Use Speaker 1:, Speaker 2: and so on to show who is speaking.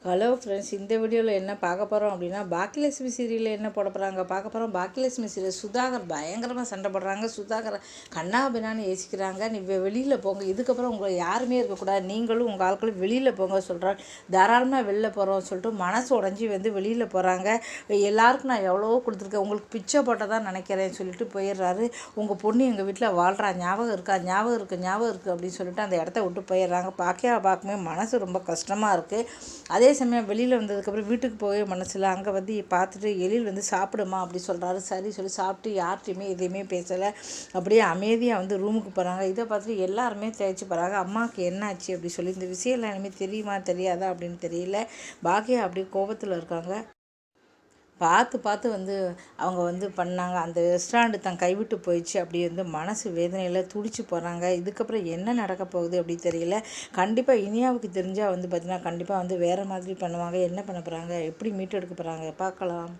Speaker 1: Hello friends, இந்த வீடியோவில் என்ன பார்க்க போகிறோம் அப்படின்னா, பாக்கியலட்சுமி சீரியலில் என்ன போட போகிறாங்க பார்க்க போகிறோம். பாக்கியலட்சுமி சீரியல் சுதாகர் பயங்கரமாக சண்டை போடுறாங்க. சுதாகரை கண்ணா பின்னான்னு ஏசிக்கிறாங்க. நீ வெளியில் போங்க, இதுக்கப்புறம் உங்களை யாருமே இருக்கக்கூடாது, நீங்களும் உங்கள் ஆட்களும் வெளியில் போங்க சொல்கிறாங்க. தாராளமாக வெளியில் போகிறோம்னு சொல்லிட்டு மனசு உடஞ்சி வெளியில் போகிறாங்க. எல்லாருக்கும் நான் எவ்வளவோ கொடுத்துருக்கேன், உங்களுக்கு பிச்சை போட்டால் தான் நினைக்கிறேன்னு சொல்லிட்டு போயிடுறாரு. உங்கள் பொண்ணு எங்கள் வீட்டில் வாழ்கிறா, ஞாபகம் இருக்குது அப்படின்னு சொல்லிட்டு அந்த இடத்த விட்டு போயிடுறாங்க. பார்க்கவே மனசு ரொம்ப கஷ்டமாக இருக்குது. அதே சமயம் வெளியில் வந்ததுக்கப்புறம் வீட்டுக்கு போய் மனசில் அங்கே பார்த்துட்டு எழில் சாப்பிடுமா அப்படி சொல்கிறாரு. சரி சொல்லி சாப்பிட்டு யார்கிட்டையுமே எதையுமே பேசலை, அப்படியே அமைதியாக ரூமுக்கு போகிறாங்க. இதை பார்த்துட்டு எல்லாருமே தேய்ச்சி போகிறாங்க. அம்மாவுக்கு என்னாச்சு அப்படி சொல்லி, இந்த விஷயம் எல்லாருமே தெரியுமா தெரியாதா அப்படின்னு தெரியல. பாக்கியா அப்படியே கோபத்தில் இருக்காங்க. பார்த்து அவங்க பண்ணாங்க. அந்த ரெஸ்டாரண்ட் தான் கைவிட்டு போயிடுச்சு. அப்படி மனசு வேதனையில் துடிச்சு போகிறாங்க. இதுக்கப்புறம் என்ன நடக்க போகுது அப்படி தெரியல. கண்டிப்பாக இனியாவுக்கு தெரிஞ்சால் பார்த்திங்கன்னா கண்டிப்பாக வேறு மாதிரி பண்ணுவாங்க. என்ன பண்ண போகிறாங்க, எப்படி மீட்டெடுக்க போகிறாங்க பார்க்கலாம்.